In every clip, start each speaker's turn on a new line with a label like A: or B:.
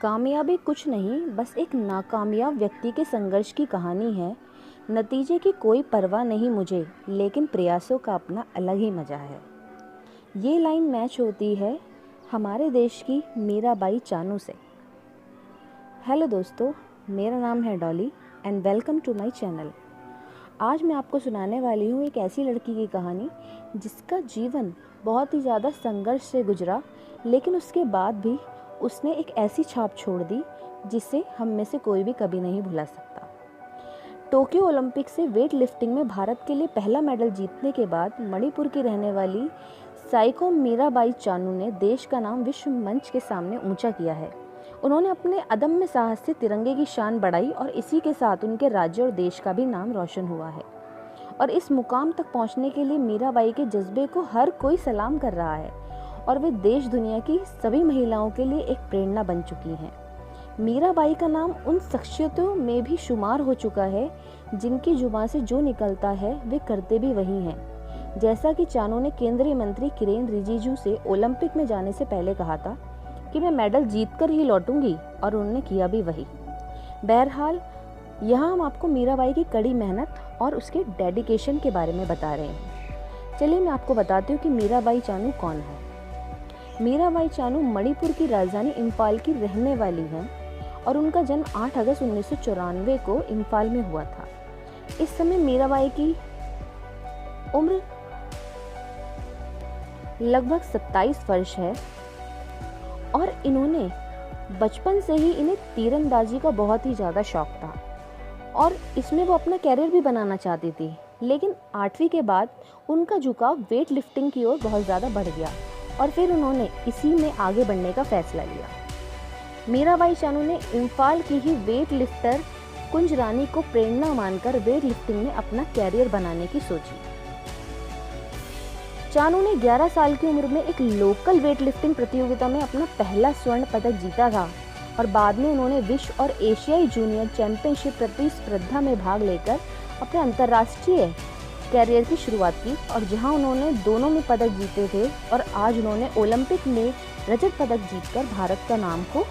A: कामयाबी कुछ नहीं, बस एक नाकामयाब व्यक्ति के संघर्ष की कहानी है। नतीजे की कोई परवाह नहीं मुझे, लेकिन प्रयासों का अपना अलग ही मज़ा है। ये लाइन मैच होती है हमारे देश की मीराबाई चानू से। हेलो दोस्तों, मेरा नाम है Dolly and welcome to my channel. आज मैं आपको सुनाने वाली हूँ एक ऐसी लड़की की कहानी जिसका जीवन बहुत ही ज़्यादा संघर्ष से गुजरा, लेकिन उसके बाद भी उसने एक ऐसी छाप छोड़ दी जिसे हम में से कोई भी कभी नहीं भुला सकता। टोक्यो ओलंपिक से वेट लिफ्टिंग में भारत के लिए पहला मेडल जीतने के बाद मणिपुर की रहने वाली साइको मीराबाई चानू ने देश का नाम विश्व मंच के सामने ऊंचा किया है। उन्होंने अपने अदम्य साहस से तिरंगे की शान बढ़ाई और इसी के साथ उनके राज्य और देश का भी नाम रोशन हुआ है। और इस मुकाम तक पहुंचने के लिए मीराबाई के जज्बे को हर कोई सलाम कर रहा है और वे देश दुनिया की सभी महिलाओं के लिए एक प्रेरणा बन चुकी हैं। मीराबाई का नाम उन शख्सियतों में भी शुमार हो चुका है जिनकी जुबान से जो निकलता है वे करते भी वही हैं। जैसा कि चानू ने केंद्रीय मंत्री किरेन रिजिजू से ओलंपिक में जाने से पहले कहा था कि मैं मेडल जीतकर ही लौटूंगी, और उन्होंने किया भी वही। बहरहाल यहाँ हम आपको मीराबाई की कड़ी मेहनत और उसके डेडिकेशन के बारे में बता रहे हैं। चलिए मैं आपको बताती हूँ कि मीराबाई चानू कौन है। मीराबाई चानू मणिपुर की राजधानी इम्फाल की रहने वाली हैं और उनका जन्म 8 अगस्त 1994 को इम्फाल में हुआ था। इस समय मीराबाई की उम्र लगभग 27 वर्ष है और इन्होंने बचपन से ही इन्हें तीरंदाजी का बहुत ही ज़्यादा शौक था और इसमें वो अपना कैरियर भी बनाना चाहती थी। लेकिन 8वीं के बाद उनका झुकाव वेट लिफ्टिंग की ओर बहुत ज़्यादा बढ़ गया और फिर उन्होंने इसी में आगे बढ़ने का फैसला लिया। मीराबाई चानू ने इम्फाल की ही वेट लिफ्टर कुंज रानी को प्रेरणा मानकर वेट लिफ्टिंग में अपना कैरियर बनाने की सोची। चानू ने 11 साल की उम्र में एक लोकल वेट लिफ्टिंग प्रतियोगिता में अपना पहला स्वर्ण पदक जीता था और बाद में उन्होंने विश्व और एशियाई जूनियर चैंपियनशिप प्रतिस्पर्धा में भाग लेकर अपने अंतर्राष्ट्रीय कैरियर की शुरुआत की और जहां उन्होंने दोनों में पदक जीते थे और आज उन्होंने ओलंपिक में रजत पदक जीतकर भारत का नाम को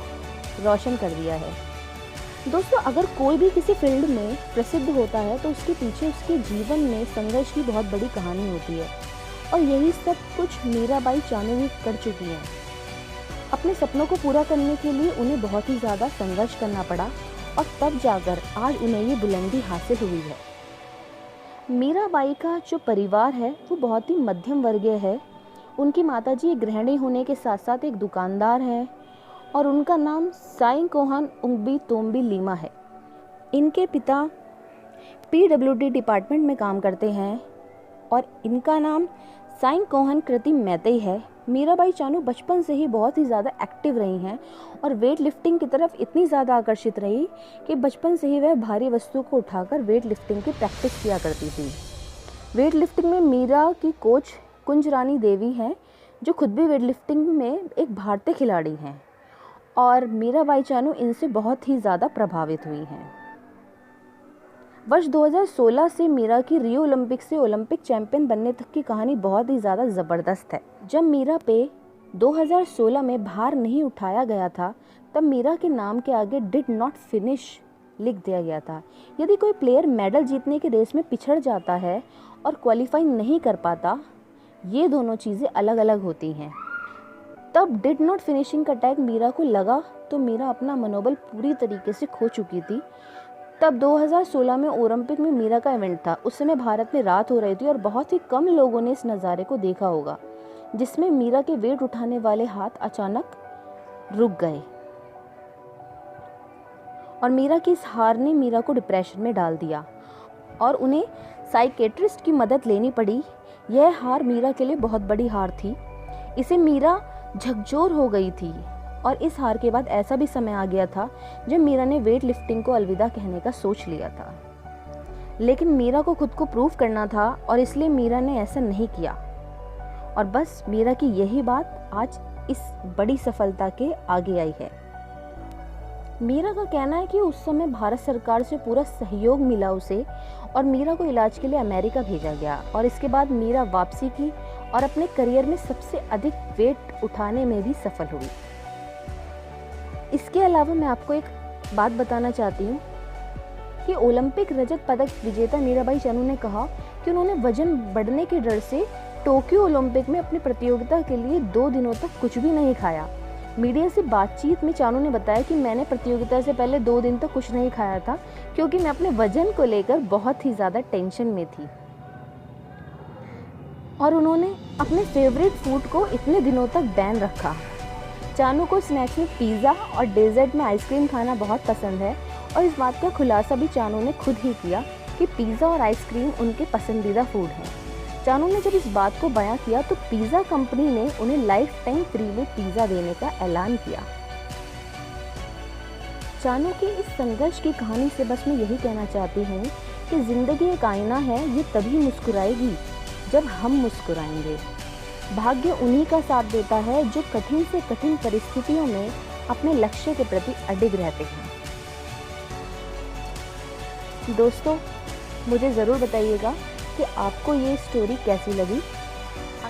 A: रोशन कर दिया है। दोस्तों, अगर कोई भी किसी फील्ड में प्रसिद्ध होता है तो उसके पीछे उसके जीवन में संघर्ष की बहुत बड़ी कहानी होती है और यही सब कुछ मीराबाई चानू भी कर चुकी हैं। अपने सपनों को पूरा करने के लिए उन्हें बहुत ही ज़्यादा संघर्ष करना पड़ा और तब जाकर आज उन्हें ये बुलंदी हासिल हुई है। मीराबाई का जो परिवार है वो बहुत ही मध्यम वर्गीय है। उनकी माताजी एक गृहिणी होने के साथ साथ एक दुकानदार हैं और उनका नाम साइकोहन उंगबी तोम्बी लीमा है। इनके पिता PWD डिपार्टमेंट में काम करते हैं और इनका नाम साइकोहन कृति मैतेई है। मीराबाई चानू बचपन से ही बहुत ही ज़्यादा एक्टिव रही हैं और वेट लिफ्टिंग की तरफ इतनी ज़्यादा आकर्षित रही कि बचपन से ही वह भारी वस्तुओं को उठाकर वेट लिफ्टिंग की प्रैक्टिस किया करती थी। वेट लिफ्टिंग में मीरा की कोच कुंज रानी देवी हैं जो खुद भी वेट लिफ्टिंग में एक भारतीय खिलाड़ी हैं और मीराबाई चानू इनसे बहुत ही ज़्यादा प्रभावित हुई हैं। वर्ष 2016 से मीरा की रियो ओलंपिक से ओलंपिक चैंपियन बनने तक की कहानी बहुत ही ज़्यादा ज़बरदस्त है। जब मीरा पे 2016 में भार नहीं उठाया गया था तब मीरा के नाम के आगे डिड नॉट फिनिश लिख दिया गया था। यदि कोई प्लेयर मेडल जीतने की रेस में पिछड़ जाता है और क्वालिफाई नहीं कर पाता, ये दोनों चीज़ें अलग अलग होती हैं। तब डिड नॉट फिनिशिंग का टैग मीरा को लगा तो मीरा अपना मनोबल पूरी तरीके से खो चुकी थी। तब 2016 में ओलंपिक में मीरा का इवेंट था। उस समय भारत में रात हो रही थी और बहुत ही कम लोगों ने इस नज़ारे को देखा होगा जिसमें मीरा के वेट उठाने वाले हाथ अचानक रुक गए और मीरा की इस हार ने मीरा को डिप्रेशन में डाल दिया और उन्हें साइकेट्रिस्ट की मदद लेनी पड़ी। यह हार मीरा के लिए बहुत बड़ी हार थी। इसे मीरा झकझोर हो गई थी और इस हार के बाद ऐसा भी समय आ गया था जब मीरा ने वेट लिफ्टिंग को अलविदा कहने का सोच लिया था। लेकिन मीरा को खुद को प्रूव करना था और इसलिए मीरा ने ऐसा नहीं किया और बस मीरा की यही बात आज इस बड़ी सफलता के आगे आई है। मीरा का कहना है कि उस समय भारत सरकार से पूरा सहयोग मिला उसे और मीरा को इलाज के लिए अमेरिका भेजा गया और इसके बाद मीरा वापसी की और अपने करियर में सबसे अधिक वेट उठाने में भी सफल हुई। इसके अलावा मैं आपको एक बात बताना चाहती हूँ कि ओलंपिक रजत पदक विजेता मीराबाई चानू ने कहा कि उन्होंने वजन बढ़ने के डर से टोक्यो ओलंपिक में अपनी प्रतियोगिता के लिए 2 दिनों तक कुछ भी नहीं खाया। मीडिया से बातचीत में चानू ने बताया कि मैंने प्रतियोगिता से पहले 2 दिन तक कुछ नहीं खाया था क्योंकि मैं अपने वजन को लेकर बहुत ही ज़्यादा टेंशन में थी। और उन्होंने अपने फेवरेट फूड को इतने दिनों तक बैन रखा। चानू को स्नैक्स में पिज़्ज़ा और डेजर्ट में आइसक्रीम खाना बहुत पसंद है और इस बात का खुलासा भी चानू ने खुद ही किया कि पिज़्ज़ा और आइसक्रीम उनके पसंदीदा फूड हैं। चानू ने जब इस बात को बयां किया तो पिज़्ज़ा कंपनी ने उन्हें लाइफ टाइम फ्री में पिज़्ज़ा देने का ऐलान किया। चानू की इस संघर्ष की कहानी से बस मैं यही कहना चाहती हूँ कि ज़िंदगी एक आईना है, ये तभी मुस्कुराएगी जब हम मुस्कुराएंगे। भाग्य उन्हीं का साथ देता है जो कठिन से कठिन परिस्थितियों में अपने लक्ष्य के प्रति अडिग रहते हैं। दोस्तों, मुझे ज़रूर बताइएगा कि आपको ये स्टोरी कैसी लगी।